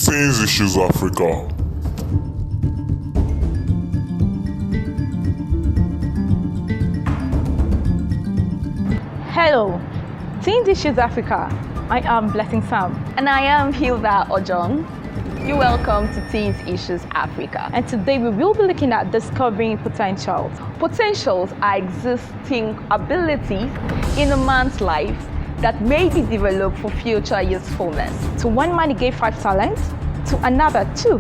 Teens Issues Africa. Hello, Teens Issues Africa. I am Blessing Sam. And I am Hilda Ojong. You're welcome to Teens Issues Africa. And today we will be looking at discovering potentials. Potentials are existing abilities in a man's life that may be developed for future usefulness. To one man he gave 5 talents, to another 2,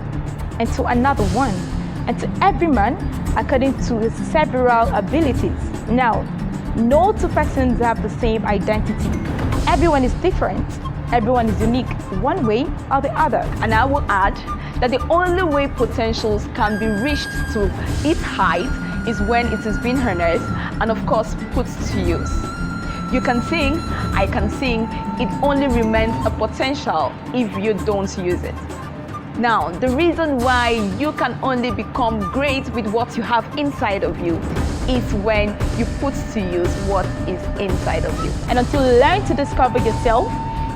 and to another 1, and to every man according to his several abilities. Now, no two persons have the same identity. Everyone is different. Everyone is unique one way or the other. And I will add that the only way potentials can be reached to its height is when it is being harnessed and of course put to use. You can sing, I can sing, it only remains a potential if you don't use it. Now, the reason why you can only become great with what you have inside of you is when you put to use what is inside of you. And until you learn to discover yourself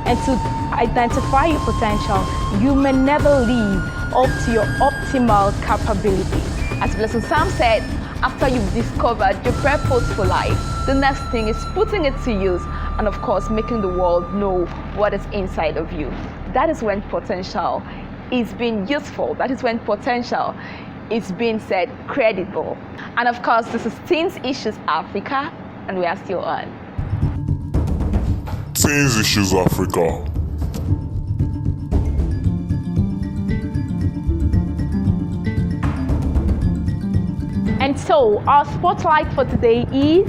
and to identify your potential, you may never live up to your optimal capability. As Blessing Sam said, after you've discovered your purpose for life, the next thing is putting it to use and of course making the world know what is inside of you. That is when potential is being useful. That is when potential is being said credible. And of course, this is Teens Issues Africa, and we are still on. Teens Issues Africa. And so, our spotlight for today is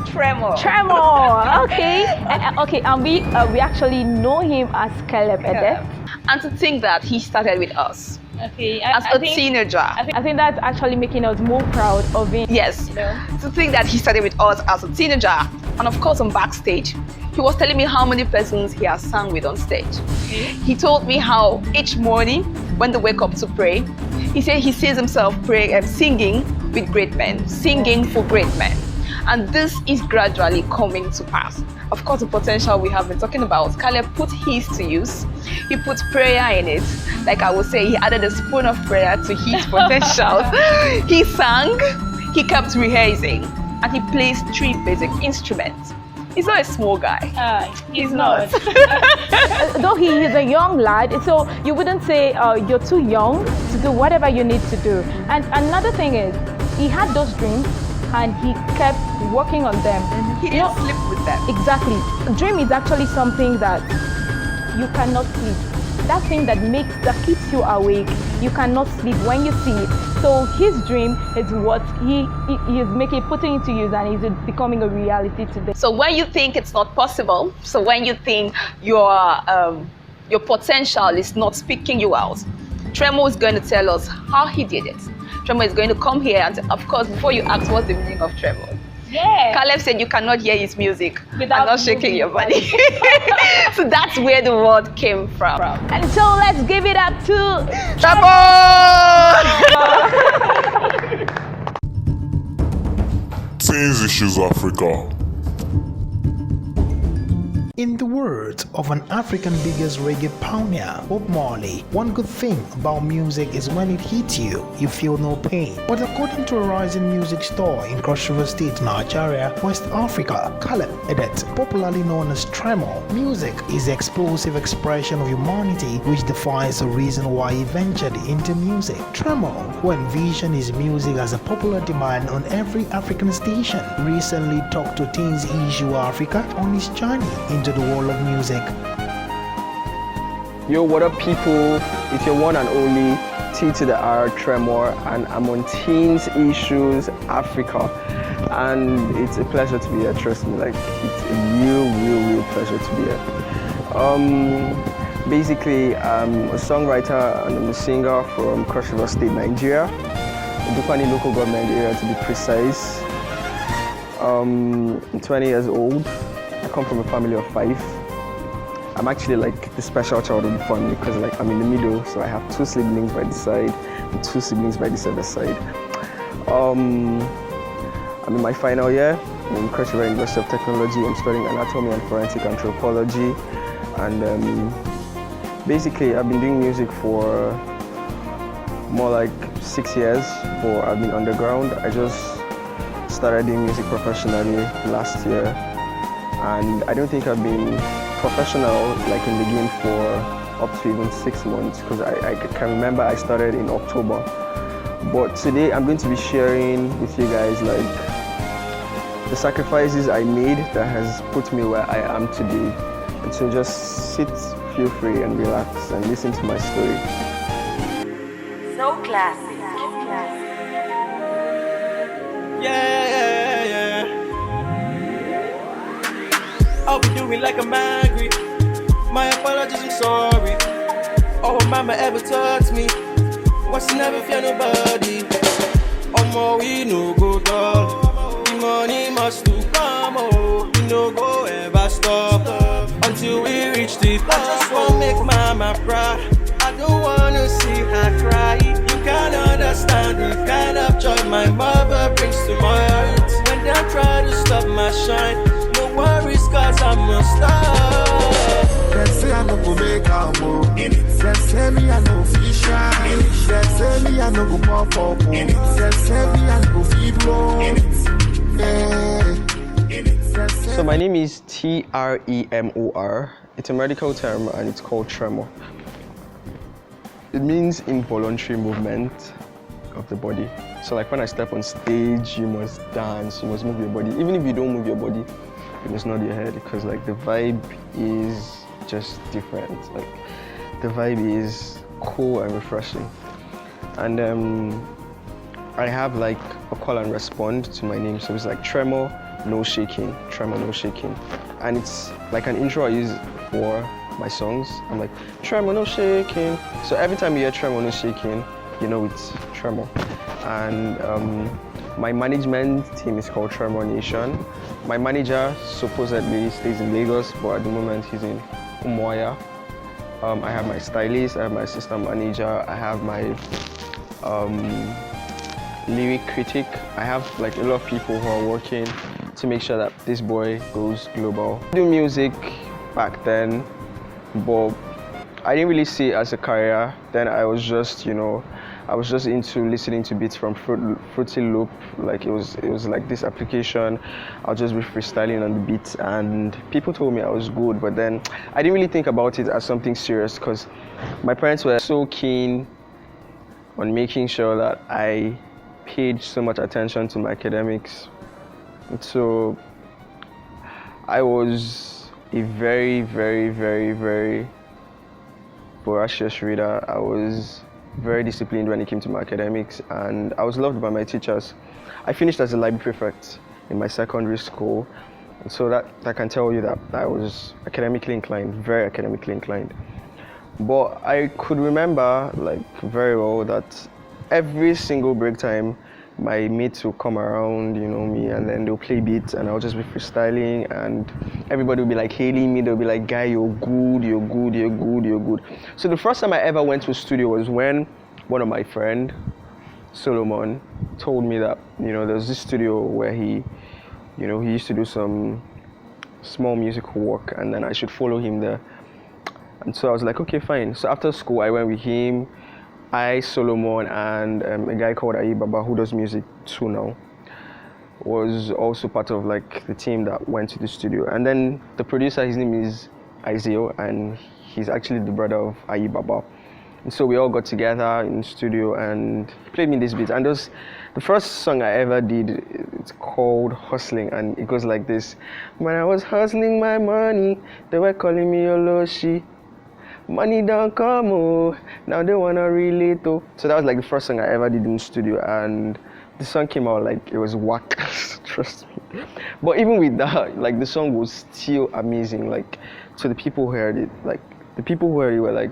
Tremor. Tremor. Okay. And we actually know him as Caleb Edet. And to think that he started with us. Okay. As a teenager. I think that's actually making us more proud of him. Yes. You know? To think that he started with us as a teenager. And of course, on backstage, he was telling me how many persons he has sung with on stage. Okay. He told me how each morning when they wake up to pray, he said he sees himself praying and singing with great men, singing for great men. And this is gradually coming to pass. Of course, the potential we have been talking about, Caleb put his to use. He put prayer in it. Like I would say, he added a spoon of prayer to his potential. He sang, he kept rehearsing, and he plays 3 basic instruments. He's not a small guy. He's not. Though he is a young lad, so you wouldn't say you're too young to do whatever you need to do. And another thing is, he had those dreams and he kept working on them. He didn't sleep with them. Exactly. A dream is actually something that you cannot sleep. That thing that keeps you awake, you cannot sleep when you see it. So his dream is what he is putting into use, and is becoming a reality today. So when you think it's not possible, so when you think your potential is not speaking you out, Tremor is going to tell us how he did it. Tremor is going to come here and, of course, before you ask what's the meaning of Tremor, Yeah. Caleb said you cannot hear his music Without and not shaking your body. So that's where the word came from. And so let's give it up to Teens Issues Africa. In the words of an African biggest reggae pioneer, Bob Marley, one good thing about music is when it hits you, you feel no pain. But according to a rising music star in Cross River State, Nigeria, West Africa, Caleb Edet, popularly known as Tremor, music is the explosive expression of humanity which defines the reason why he ventured into music. Tremor, who envisioned his music as a popular demand on every African station, recently talked to Teens Issue Africa on his journey into the world of music. Yo, what up people? It's your one and only T to the R Tremor, and I'm on Teens Issues Africa. And it's a pleasure to be here, trust me, like it's a real pleasure to be here. Basically, I'm a songwriter and I'm a singer from Cross River State, Nigeria, Dukwani local government area to be precise. I'm 20 years old. I come from a family of 5. I'm actually like the special child of the family because like I'm in the middle, so I have 2 siblings by this side and 2 siblings by this other side. I'm in my final year in Cross River University of Technology. I'm studying anatomy and forensic anthropology, and Basically, I've been doing music for more like 6 years, but I've been underground. I just started doing music professionally last year, and I don't think I've been professional like in the game for up to even 6 months, because I can remember I started in October. But today I'm going to be sharing with you guys like the sacrifices I made that has put me where I am today. And so just sit, feel free and relax and listen to my story. So classic. Yeah. I'll be doing like I'm angry. My apologies, I'm sorry. Oh, mama ever taught me. Was never fear nobody. Oh, we no go down. The money must to come. Oh, we no go ever stop until we reach the top. I just wanna make mama proud. I don't wanna see her cry. You can't understand the kind of joy my mother brings to my heart. When they try to stop my shine, no worries, cause I'm a star. They say I no go make a move. They say me I no fish shine. They say me I no go pop up. They say me I no go feed blow. So my name is Tremor. It's a medical term and it's called Tremor. It means involuntary movement of the body. So like when I step on stage, you must dance, you must move your body. Even if you don't move your body, you must nod your head, because like the vibe is just different. Like the vibe is cool and refreshing. And I have like a call and respond to my name. So it's like Tremor, no shaking, Tremor, no shaking. And it's like an intro I use for my songs. I'm like, Tremor, no shaking. So every time you hear Tremor, no shaking, you know it's Tremor. And my management team is called Tremor Nation. My manager supposedly stays in Lagos, but at the moment he's in Umuahia. I have my stylist, I have my assistant manager, I have my lyric critic. I have like a lot of people who are working to make sure that this boy goes global. I do music back then, but I didn't really see it as a career. Then I was just, I was just into listening to beats from Fruity Loop. Like it was like this application. I'll just be freestyling on the beats, and people told me I was good, but then I didn't really think about it as something serious, because my parents were so keen on making sure that I paid so much attention to my academics. And so I was a very, very, very, very voracious reader. I was very disciplined when it came to my academics, and I was loved by my teachers. I finished as a library prefect in my secondary school, and so that I can tell you that I was academically inclined, very academically inclined. But I could remember like very well that every single break time, my mates will come around, me, and then they'll play beats, and I'll just be freestyling, and everybody will be like hailing me. They'll be like, "Guy, you're good, you're good, you're good, you're good." So the first time I ever went to a studio was when one of my friend, Solomon, told me that, there's this studio where he used to do some small musical work, and then I should follow him there. And so I was like, okay, fine. So after school, I went with him. Solomon, and a guy called Baba, who does music too now, was also part of like the team that went to the studio. And then the producer, his name is Isaiah, and he's actually the brother of Baba. And so we all got together in the studio, and he played me this beat. And the first song I ever did, it's called Hustling, and it goes like this. When I was hustling my money, they were calling me Oloshi. Money don't come, oh, now they wanna relate, oh. So that was like the first song I ever did in the studio, and the song came out like it was whack, trust me. But even with that, like the song was still amazing. Like, to the people who heard it, like the people who heard it were like,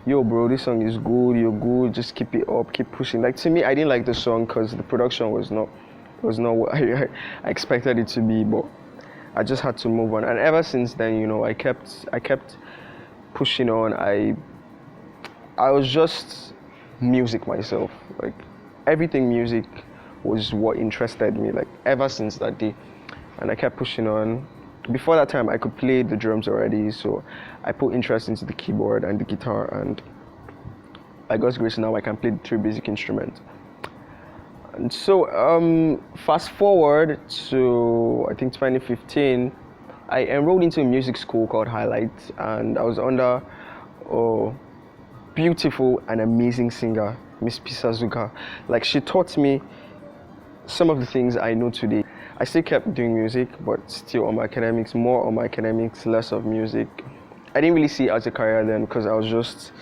yo bro, this song is good, you're good, just keep it up, keep pushing. Like to me, I didn't like the song because the production was not what I expected it to be, but I just had to move on. And ever since then, I kept pushing on. I was just music myself. Like everything music was what interested me, like ever since that day. And I kept pushing on. Before that time I could play the drums already, so I put interest into the keyboard and the guitar, and by God's grace now I can play the 3 basic instruments. And so fast forward to I think 2015, I enrolled into a music school called Highlight, and I was under a beautiful and amazing singer, Miss Pisazuka. Like, she taught me some of the things I know today. I still kept doing music, but still on my academics, more on my academics, less of music. I didn't really see it as a career then because I was just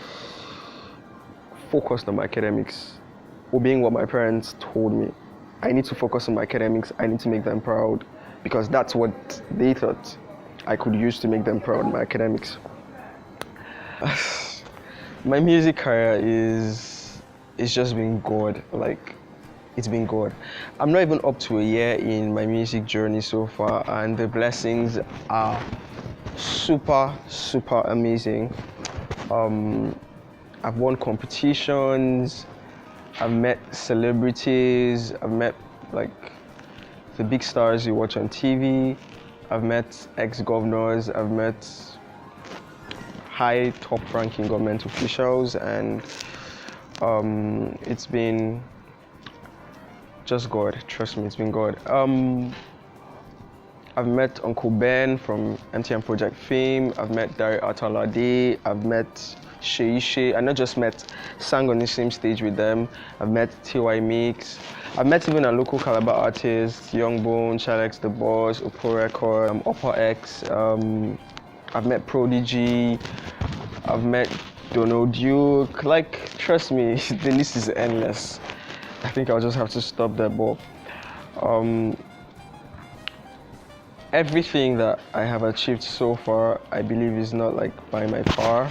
focused on my academics, obeying what my parents told me. I need to focus on my academics, I need to make them proud, because that's what they thought I could use to make them proud, my academics. My music career is just been God, like, it's been God. I'm not even up to a year in my music journey so far, and the blessings are super, super amazing. I've won competitions, I've met celebrities, I've met like the big stars you watch on TV, I've met ex-governors, I've met high top-ranking government officials, and it's been just God. Trust me, it's been God. I've met Uncle Ben from MTN Project fame, I've met Dari Atalade, I've met Sheishe, I not just met, sang on the same stage with them. I've met TY Mix. I've met even a local Calabar artist, Young Bone, Chalex the Boss, Upo Record, Upper X. I've met Prodigy. I've met Donald Duke. Like, trust me, the list is endless. I think I'll just have to stop there, but everything that I have achieved so far, I believe is not like by my power.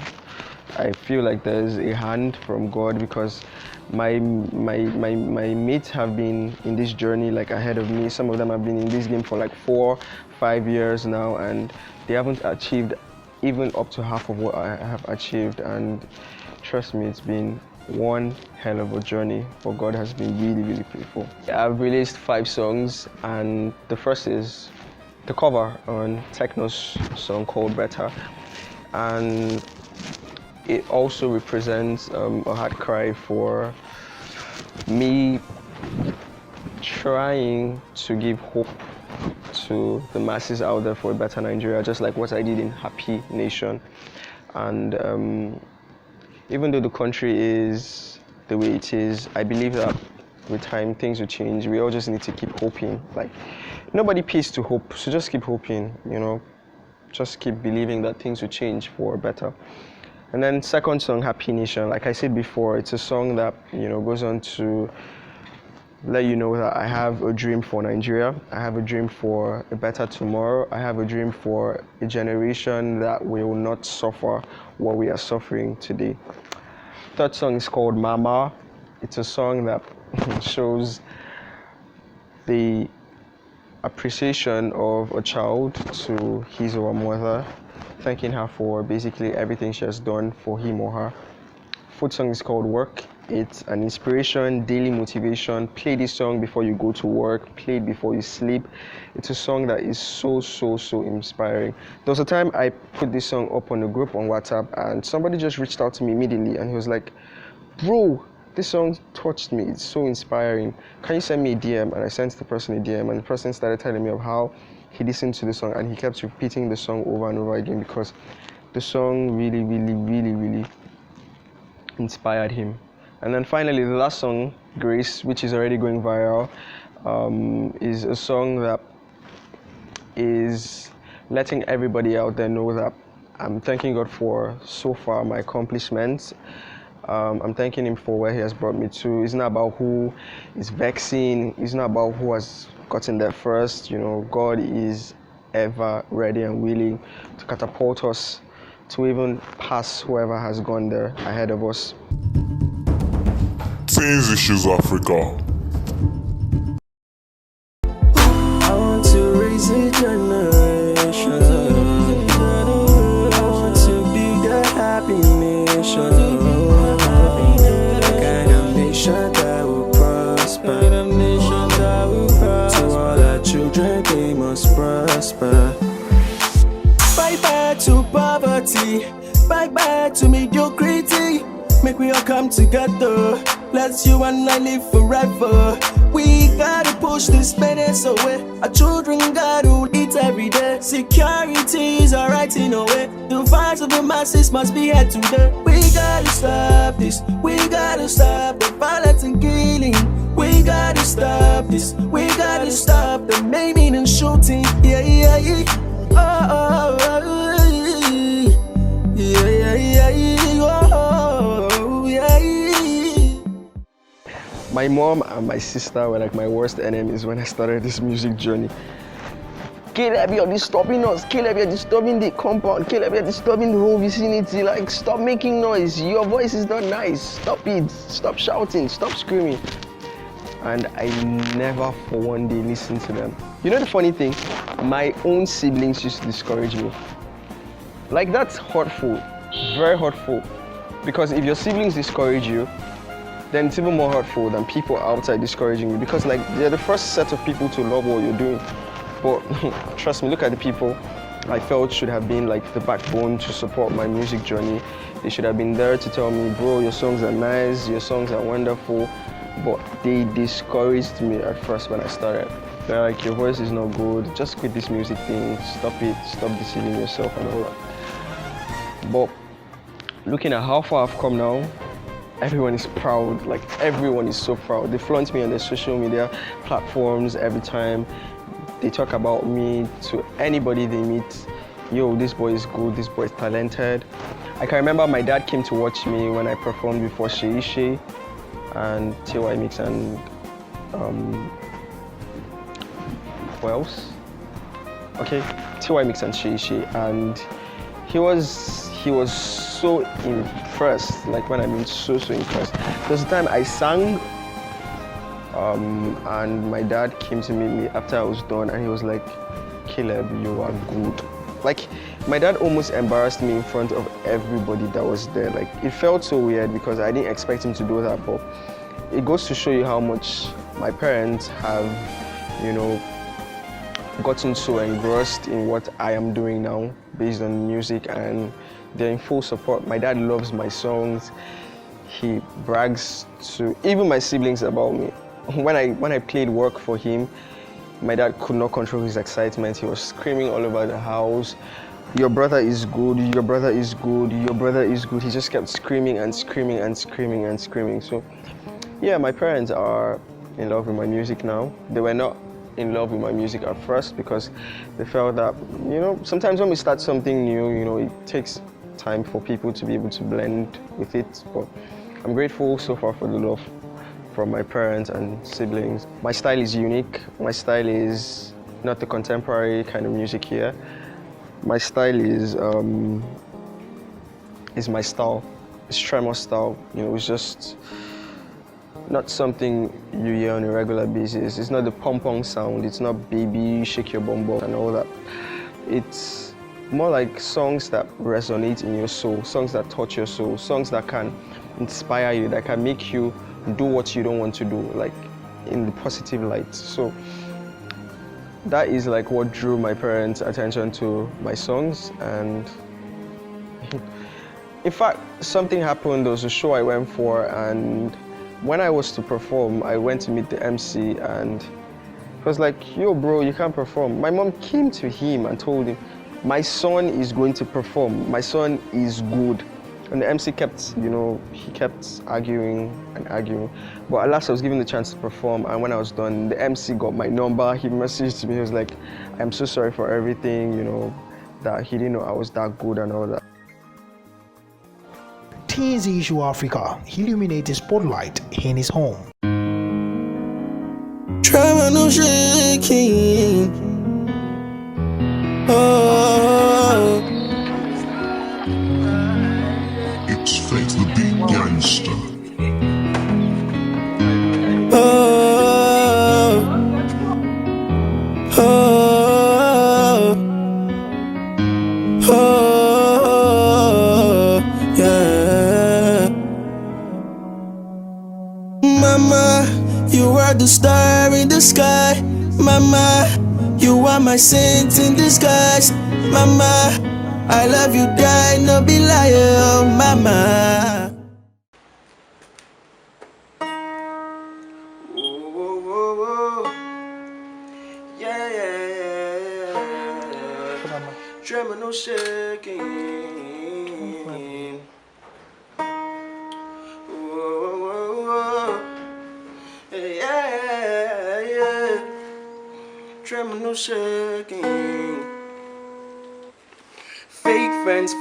I feel like there's a hand from God, because my mates have been in this journey like ahead of me. Some of them have been in this game for like 4-5 years now, and they haven't achieved even up to half of what I have achieved. And trust me, it's been one hell of a journey, but God has been really, really faithful. I've released 5 songs, and the first is the cover on Techno's song called Better, and it also represents a hard cry for me trying to give hope to the masses out there for a better Nigeria, just like what I did in Happy Nation. And even though the country is the way it is, I believe that with time things will change. We all just need to keep hoping. Like, nobody pays to hope, so just keep hoping, you know, just keep believing that things will change for better. And then second song, Happy Nation, like I said before, it's a song that, you know, goes on to let you know that I have a dream for Nigeria. I have a dream for a better tomorrow. I have a dream for a generation that will not suffer what we are suffering today. Third song is called Mama. It's a song that shows the appreciation of a child to his or her mother, thanking her for basically everything she has done for him or her. Fourth song is called Work. It's an inspiration, daily motivation. Play this song before you go to work, play it before you sleep. It's a song that is so inspiring. There was a time I put this song up on a group on WhatsApp, and somebody just reached out to me immediately, and he was like, bro, this song touched me, it's so inspiring. Can you send me a DM? And I sent the person a DM, and the person started telling me of how he listened to the song, and he kept repeating the song over and over again because the song really inspired him. And then finally, the last song, Grace, which is already going viral, is a song that is letting everybody out there know that I'm thanking God for so far my accomplishments. I'm thanking him for where he has brought me to. It's not about who is vexing. It's not about who has gotten there first. You know, God is ever ready and willing to catapult us to even pass whoever has gone there ahead of us. Teens Issues Africa. I want to raise a generation. I want to be the happy nation. The kind of nation that will prosper. To all our children, they must prosper. Bye bye to poverty. poverty. Bye to mediocrity. Make we all come together. Let you and I live forever. We gotta push this menace away. Our children gotta eat every day. Security is alright in a way. The voice of the masses must be heard today. We gotta stop this. We gotta stop the violence and killing. We gotta stop this. We gotta stop the maiming and shooting. Yeah, yeah, yeah. Oh, oh, oh, yeah, yeah, yeah, yeah. Oh, yeah, yeah. My mom and my sister were like my worst enemies when I started this music journey. Caleb, you're disturbing us. Caleb, you're disturbing the compound. Caleb, you're disturbing the whole vicinity. Like, stop making noise. Your voice is not nice. Stop it. Stop shouting. Stop screaming. And I never for one day listened to them. You know the funny thing? My own siblings used to discourage me. Like, that's hurtful. Very hurtful. Because if your siblings discourage you, then it's even more hurtful than people outside discouraging you. Because, like, they're the first set of people to love what you're doing. But trust me, look at the people I felt should have been like the backbone to support my music journey. They should have been there to tell me, bro, your songs are nice, your songs are wonderful. But they discouraged me at first when I started. They're like, your voice is not good, just quit this music thing, stop it, stop deceiving yourself and all that. But looking at how far I've come now, everyone is proud, like everyone is so proud. They flaunt me on their social media platforms every time. They talk about me to anybody they meet. Yo, this boy is good, this boy is talented. I can remember my dad came to watch me when I performed before Shei and TY Mix and who else? Okay, TY Mix and Shei, and he was so impressed. Like, when I mean so impressed. There was a time I sang and my dad came to meet me after I was done and he was like, Caleb, you are good. Like, my dad almost embarrassed me in front of everybody that was there. Like, it felt so weird because I didn't expect him to do that, but it goes to show you how much my parents have, you know, gotten so engrossed in what I am doing now based on music, and they're in full support. My dad loves my songs. He brags to even my siblings about me. When I played work for him, my dad could not control his excitement. He was screaming all over the house, your brother is good, your brother is good, your brother is good. He just kept screaming and screaming and screaming and screaming. So yeah, my parents are in love with my music now. They were not in love with my music at first because they felt that, you know, sometimes when we start something new, you know, it takes time for people to be able to blend with it. But I'm grateful so far for the love from my parents and siblings. My style is unique. My style is not the contemporary kind of music here. My style is my style. It's Tremor style. You know, it's just not something you hear on a regular basis. It's not the pom-pom sound. It's not baby, shake your bum bum and all that. It's more like songs that resonate in your soul, songs that touch your soul, songs that can inspire you, that can make you do what you don't want to do, like in the positive light. So that is like what drew my parents' attention to my songs. And in fact, something happened. There was a show I went for, and when I was to perform, I went to meet the MC and he was like, yo bro, you can't perform. My mom came to him and told him, my son is going to perform, my son is good. And the MC kept, you know, he kept arguing and arguing. But at last I was given the chance to perform, and when I was done, the MC got my number. He messaged me, he was like, I'm so sorry for everything, you know, that he didn't know I was that good and all that. Teens Issue Africa illuminate the spotlight in his home. Tremor no shaking. Oh. It's Fate the Big Gangster. Oh. Oh. Oh. Yeah. Mama, you are the star in the sky. Mama, you are my saint in disguise. Mama, I love you, die, no be liar, oh mama. Whoa, whoa, whoa, whoa. Yeah, yeah, yeah. Tremor, no shaking. Whoa, whoa, whoa. Yeah, yeah. Tremor, no shaking.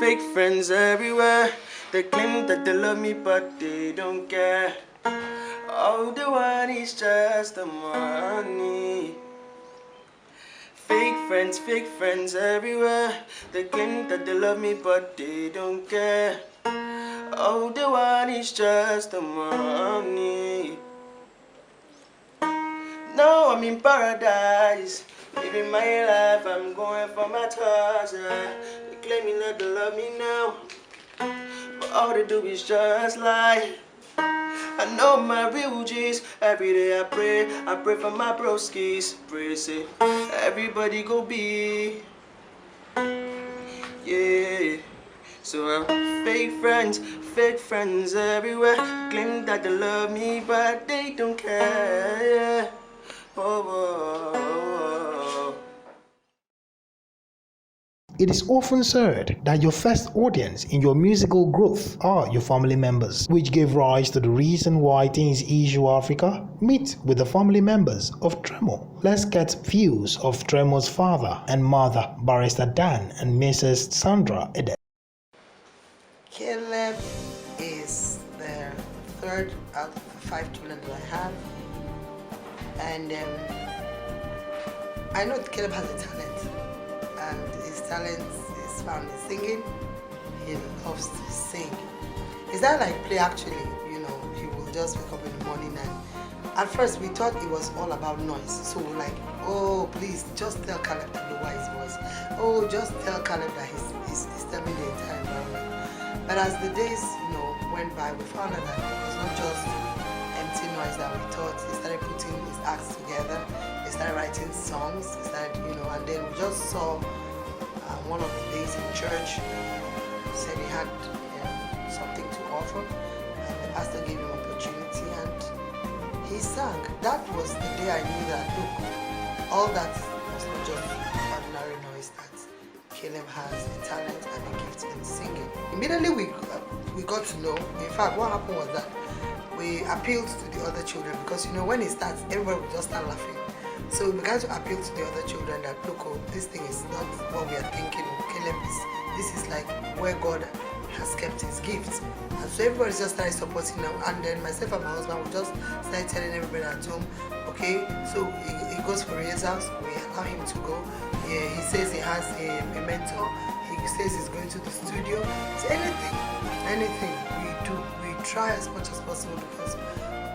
Fake friends everywhere. They claim that they love me, but they don't care. All they want is just the money. Fake friends everywhere. They claim that they love me, but they don't care. All they want is just the money. Now I'm in paradise, living my life, I'm going for my tours. They claiming that they love me now, but all they do is just lie. I know my real G's, every day I pray for my broskies. Pray, say, everybody go be, yeah. So I have fake friends everywhere, claim that they love me, but they don't care. Oh, oh, oh. It is often said that your first audience in your musical growth are your family members, which gave rise to the reason why Things Issue Africa meet with the family members of Tremor. Let's get views of Tremor's father and mother, Barrister Dan and Mrs. Sandra Edet. Caleb is the third out of the 5 children that I have, and I know that Caleb has a talent. And his talent is found in singing. He loves to sing. Is that like play actually? You know, he will just wake up in the morning and at first we thought it was all about noise. So we're like, oh please, just tell Caleb to lower his voice. Oh, just tell Caleb that he's disturbing the entire environment. But as the days, went by, we found out that it was not just empty noise that we thought. He started putting his acts together. He started writing songs. He started, and then we just saw one of the days in church, said he had something to offer, and the pastor gave him opportunity, and he sang. That was the day I knew that, look, all that was not just ordinary noise, that Caleb has a talent and a gift in singing. Immediately we got to know. In fact, what happened was that we appealed to the other children, because when it starts, everybody will just start laughing. So we began to appeal to the other children that, look, this thing is not what we are thinking. Caleb this is like where God has kept his gifts. And so everybody just started supporting him. And then myself and my husband will just start telling everybody at home, okay, so he goes for rehearsals, we allow him to go. Yeah, he says he has a mentor. He says he's going to the studio. So anything we do, we try as much as possible, because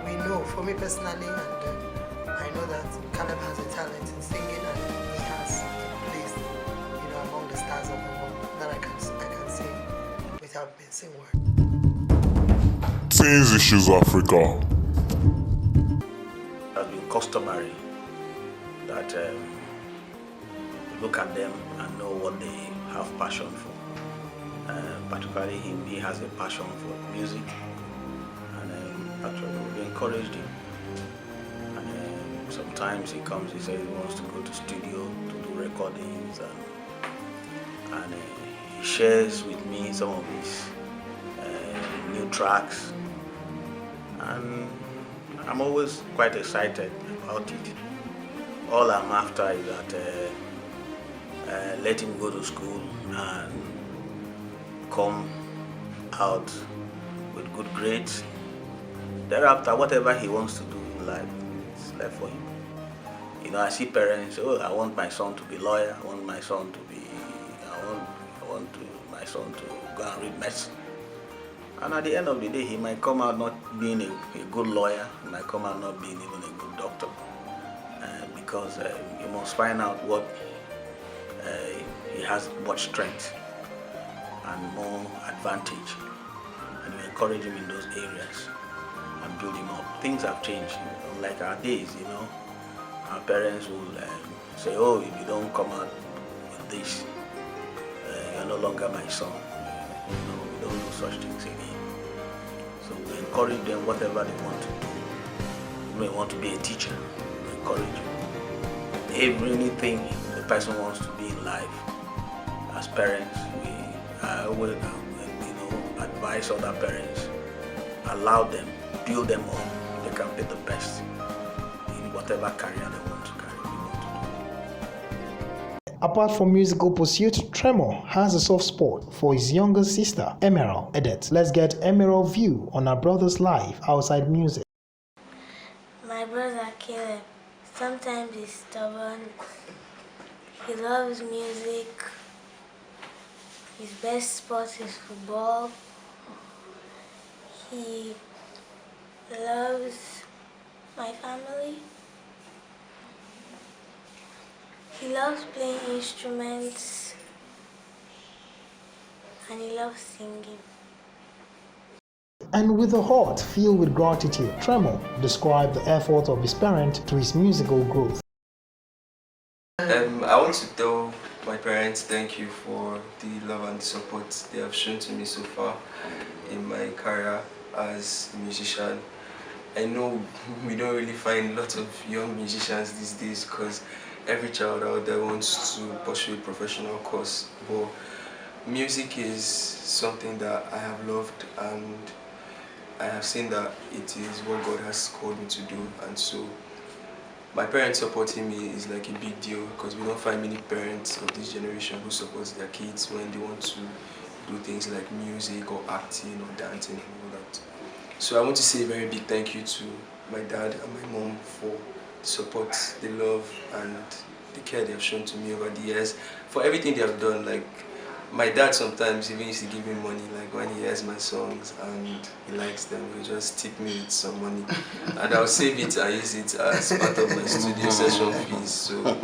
we know, for me personally, and I know that Caleb has a talent in singing, and he has a place, among the stars of the world, that I can say without missing word. Things Issues Africa. It has been customary that we look at them and know what they have passion for. Particularly him, he has a passion for music, and actually we encouraged him. Sometimes he comes, he says he wants to go to studio to do recordings, and he shares with me some of his new tracks, and I'm always quite excited about it. All I'm after is that let him go to school and come out with good grades. Thereafter, whatever he wants to do in life, left for him. I see parents, I want my son to be a lawyer, I want my son to my son to go and read medicine. And at the end of the day, he might come out not being a good lawyer, he might come out not being even a good doctor, because you must find out what he has much strength and more advantage, and you encourage him in those areas and build him up. Things have changed, unlike our days, Our parents will say, oh, if you don't come out with this, you're no longer my son. We don't do such things again. So we encourage them whatever they want to do. You may want to be a teacher, we encourage you. Anything the person wants to be in life, as parents, I will advise other parents, allow them, build them up. They can be the best in whatever career they want to carry. Apart from musical pursuit, Tremor has a soft spot for his younger sister, Caleb Edet. Let's get Caleb's view on her brother's life outside music. My brother Caleb, sometimes he's stubborn. He loves music. His best sport is football. He loves my family. He loves playing instruments and he loves singing. And with a heart filled with gratitude, Tremor described the effort of his parents to his musical growth. I want to tell my parents thank you for the love and the support they have shown to me so far in my career as a musician. I know we don't really find lots of young musicians these days because every child out there wants to pursue a professional course, but music is something that I have loved and I have seen that it is what God has called me to do, and so my parents supporting me is like a big deal because we don't find many parents of this generation who support their kids when they want to do things like music or acting or dancing and all that. So I want to say a very big thank you to my dad and my mom for the support, the love and the care they have shown to me over the years, for everything they have done. Like my dad sometimes even used to give me money, like when he hears my songs and he likes them, he'll just tip me with some money and I'll save it and use it as part of my studio session fees. So,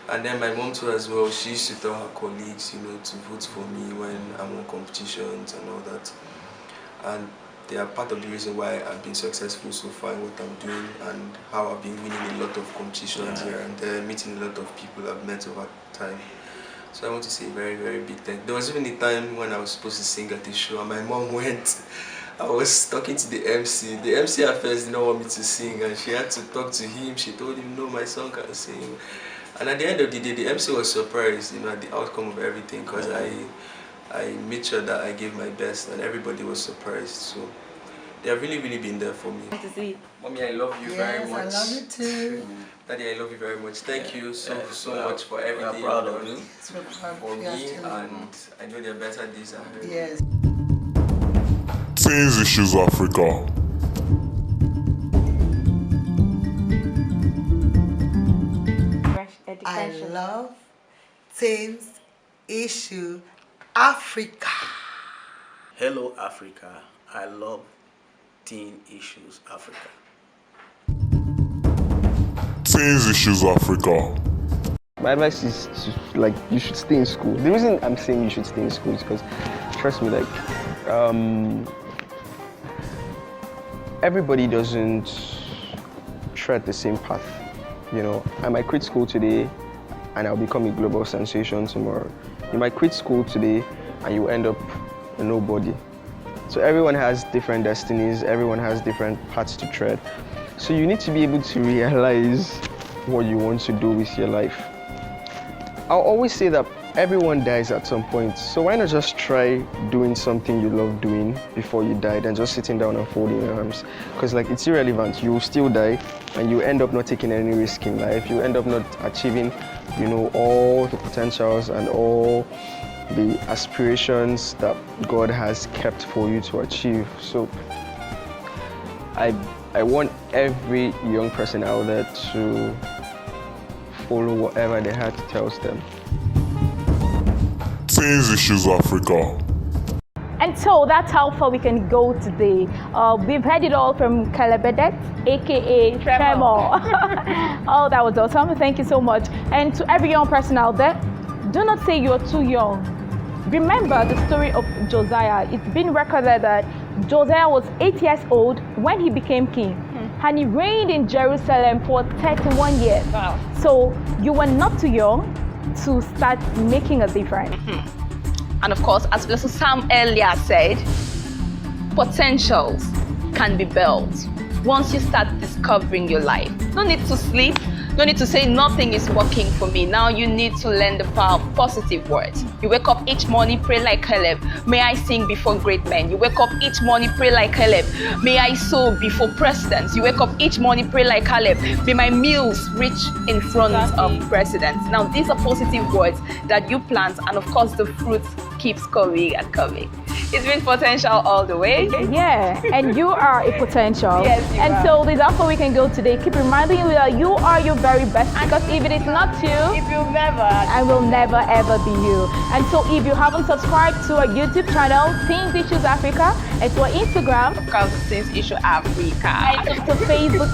and then my mom too as well, she used to tell her colleagues, to vote for me when I'm on competitions and all that. And they are part of the reason why I've been successful so far in what I'm doing and how I've been winning a lot of competitions here and there, meeting a lot of people I've met over time. So I want to say a very, very big thank you. There was even a time when I was supposed to sing at the show and my mom went. I was talking to the MC. The MC at first did not want me to sing and she had to talk to him. She told him, no, my son can sing. And at the end of the day, the MC was surprised, at the outcome of everything because I made sure that I gave my best and everybody was surprised. So they have really, really been there for me. Mommy, I love you very much. Yes, I love you too. Daddy, I love you very much. Thank you so much for everything you've done for me, and I know there are better days ahead. Yes. Teens Issues Africa. I love Teens Issue Africa. Hello Africa, I love Teen Issues Africa. Teens Issues Africa. My advice is you should stay in school. The reason I'm saying you should stay in school is because, trust me, everybody doesn't tread the same path. I might quit school today and I'll become a global sensation tomorrow. You might quit school today and you end up a nobody. So everyone has different destinies, everyone has different paths to tread. So you need to be able to realize what you want to do with your life. I'll always say that everyone dies at some point, so why not just try doing something you love doing before you die than just sitting down and folding your arms? Because it's irrelevant, you will still die and you end up not taking any risk in life. You end up not achieving, all the potentials and all the aspirations that God has kept for you to achieve. So I want every young person out there to follow whatever their heart tells them. Teens Issues Africa. And so that's how far we can go today. We've heard it all from Caleb Edet, aka Tremor. Oh, that was awesome. Thank you so much. And to every young person out there, do not say you're too young. Remember the story of Josiah. It's been recorded that Josiah was 8 years old when he became king. And he reigned in Jerusalem for 31 years. Wow. So you were not too young to start making a difference. And of course, as Mr. Sam earlier said, potentials can be built once you start discovering your life. No need to sleep. No need to say nothing is working for me. Now you need to learn the power of positive words. You wake up each morning, pray like Caleb. May I sing before great men. You wake up each morning, pray like Caleb. May I sow before presidents. You wake up each morning, pray like Caleb. May my meals reach in front of presidents. Now these are positive words that you plant, and of course the fruit keeps coming and coming. It's been potential all the way. Yeah, and you are a potential. Yes, you and are. so that's where we can go today. Keep reminding you that you are your very best, because if it is not you, If you never, I will never ever be you. And so if you haven't subscribed to our YouTube channel, Teens Issues Africa, and to our Instagram, because Teens Issue Africa, and to Facebook,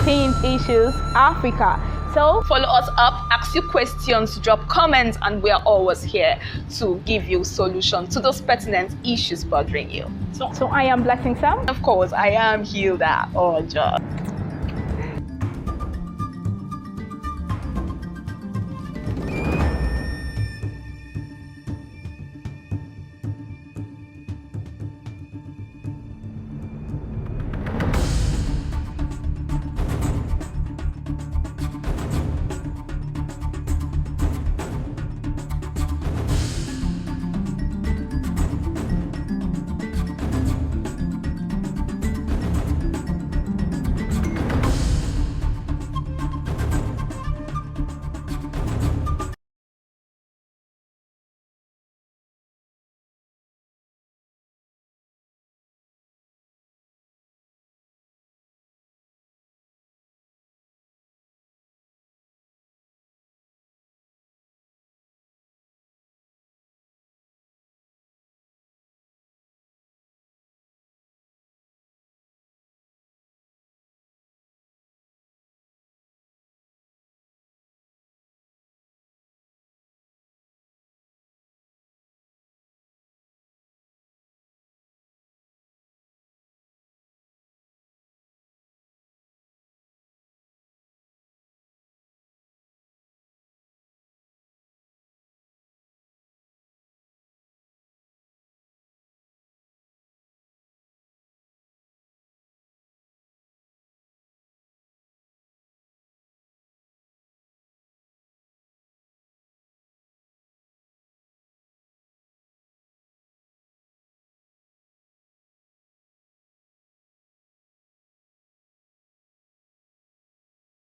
Teens Issues Africa. So follow us up, ask you questions, drop comments, and we are always here to give you solutions to those pertinent issues bothering you. I am Blessing Sam. Of course, I am Hilda Ojo.